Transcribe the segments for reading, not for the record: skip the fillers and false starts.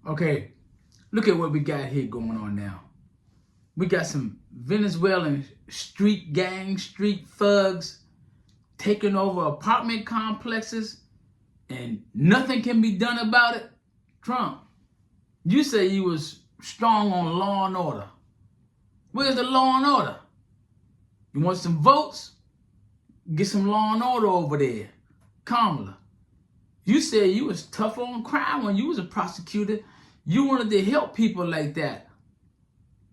Okay, look at what we got here going on now. We got some Venezuelan street gangs, street thugs taking over apartment complexes, and nothing can be done about it. Trump, you say you was strong on law and order. Where's the law and order? You want some votes? Get some law and order over there. Kamala, you said you was tough on crime when you was a prosecutor. You wanted to help people like that.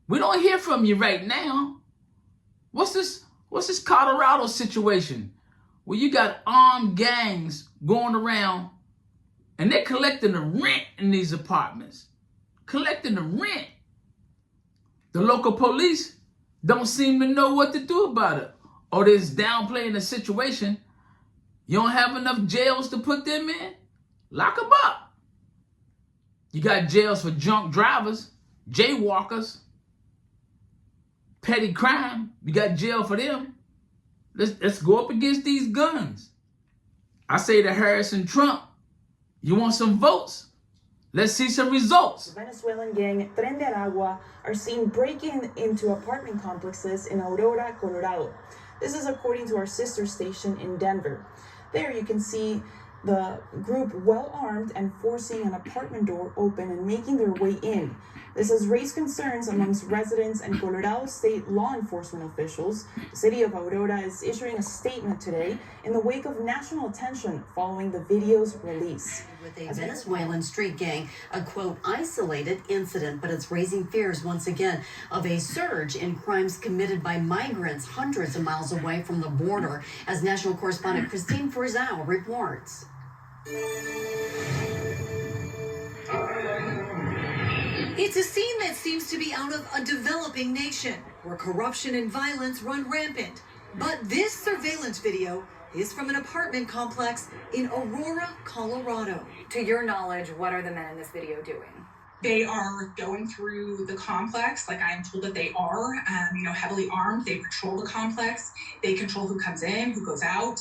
We don't hear from you right now. What's this Colorado situation where you got armed gangs going around and they're collecting the rent in these apartments? Collecting the rent. The local police don't seem to know what to do about it. Or they're just downplaying the situation. You don't have enough jails to put them in? Lock them up. You got jails for drunk drivers, jaywalkers, petty crime. You got jail for them. Let's go up against these guns. I say to Harris and Trump, you want some votes? Let's see some results. The Venezuelan gang Tren de Aragua are seen breaking into apartment complexes in Aurora, Colorado. This is according to our sister station in Denver. There you can see the group well armed and forcing an apartment door open and making their way in. This has raised concerns amongst residents and Colorado state law enforcement officials. The city of Aurora is issuing a statement today in the wake of national attention following the video's release. With a Venezuelan street gang, a quote, isolated incident, but it's raising fears once again of a surge in crimes committed by migrants hundreds of miles away from the border, as national correspondent Christine Frizell reports. It's a scene that seems to be out of a developing nation where corruption and violence run rampant. But this surveillance video is from an apartment complex in Aurora, Colorado. To your knowledge, what are the men in this video doing? They are going through the complex, like I'm told that they are, heavily armed. They patrol the complex. They control who comes in, who goes out.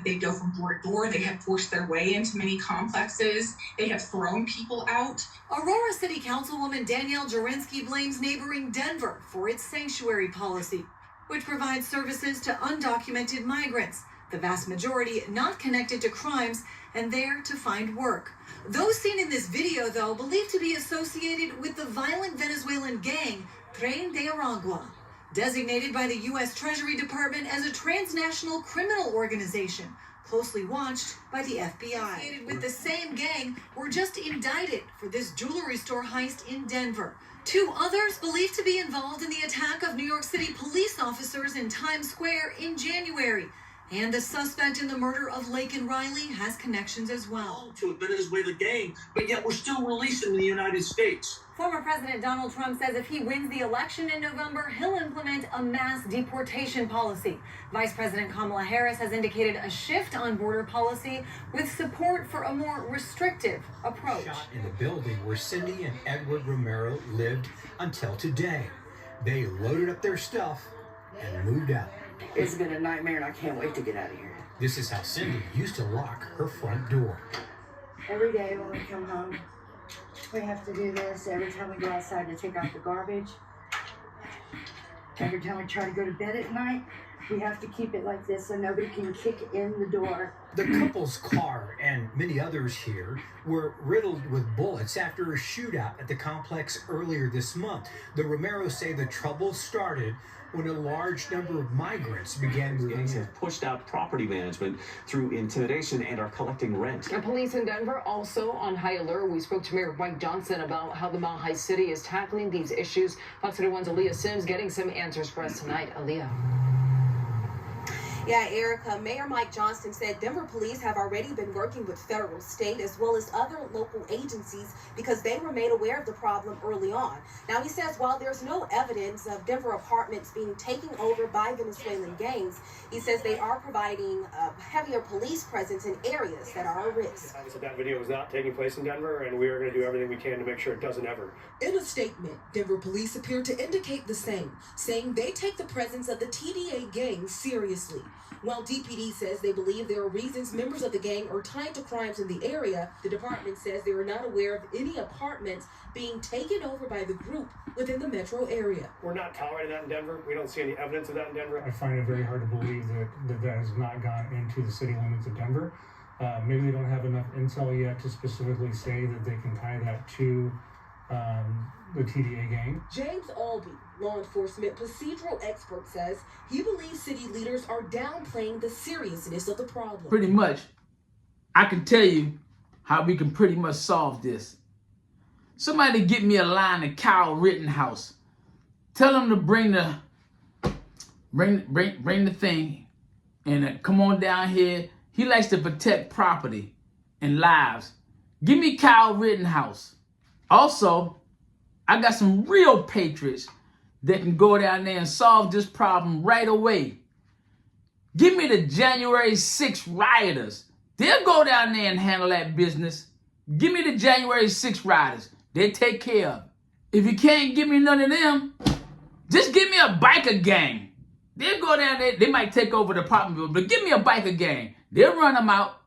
They go from door to door. They have forced their way into many complexes. They have thrown people out. Aurora City Councilwoman Danielle Jurinsky blames neighboring Denver for its sanctuary policy, which provides services to undocumented migrants, the vast majority not connected to crimes and there to find work. Those seen in this video, though, believed to be associated with the violent Venezuelan gang Tren de Aragua, designated by the U.S. Treasury Department as a transnational criminal organization, closely watched by the FBI. Associated with the same gang were just indicted for this jewelry store heist in Denver. Two others believed to be involved in the attack of New York City police officers in Times Square in January. And the suspect in the murder of Laken Riley has connections as well. To a Venezuela gang, but yet we're still releasing in the United States. Former President Donald Trump says if he wins the election in November, he'll implement a mass deportation policy. Vice President Kamala Harris has indicated a shift on border policy with support for a more restrictive approach. Shot in the building where Cindy and Edward Romero lived until today. They loaded up their stuff and moved out. It's been a nightmare and I can't wait to get out of here. This is how Cindy used to lock her front door. Every day when we come home, we have to do this. Every time we go outside to take out the garbage, every time we try to go to bed at night, we have to keep it like this so nobody can kick in the door. The couple's car and many others here were riddled with bullets after a shootout at the complex earlier this month. The Romeros say the trouble started when a large number of migrants began moving in. Have pushed out property management through intimidation and are collecting rent. And police in Denver also on high alert. We spoke to Mayor Mike Johnson about how the Mile High City is tackling these issues. Fox 1's Aaliyah Sims getting some answers for us tonight. Aaliyah. Yeah, Erica, Mayor Mike Johnson said Denver police have already been working with federal, state, as well as other local agencies because they were made aware of the problem early on. Now, he says while there's no evidence of Denver apartments being taken over by Venezuelan gangs, he says they are providing a heavier police presence in areas that are at risk. So that video is not taking place in Denver, and we are going to do everything we can to make sure it doesn't ever. In a statement, Denver police appear to indicate the same, saying they take the presence of the TDA gang seriously. While DPD says they believe there are reasons members of the gang are tied to crimes in the area, the department says they are not aware of any apartments being taken over by the group within the metro area. We're not tolerating that in Denver. We don't see any evidence of that in Denver. I find it very hard to believe that has not gone into the city limits of Denver. Maybe they don't have enough intel yet to specifically say that they can tie that to the TDA gang. James Albee, law enforcement procedural expert, says he believes city leaders are downplaying the seriousness of the problem. Pretty much, I can tell you how we can pretty much solve this. Somebody get me a line of Kyle Rittenhouse. Tell him to bring the thing and come on down here. He likes to protect property and lives. Give me Kyle Rittenhouse. Also, I got some real patriots that can go down there and solve this problem right away. Give me the January 6th rioters. They'll go down there and handle that business. Give me the January 6th rioters. They take care of it. If you can't give me none of them, just give me a biker gang. They'll go down there. They might take over the apartment building, but give me a biker gang. They'll run them out.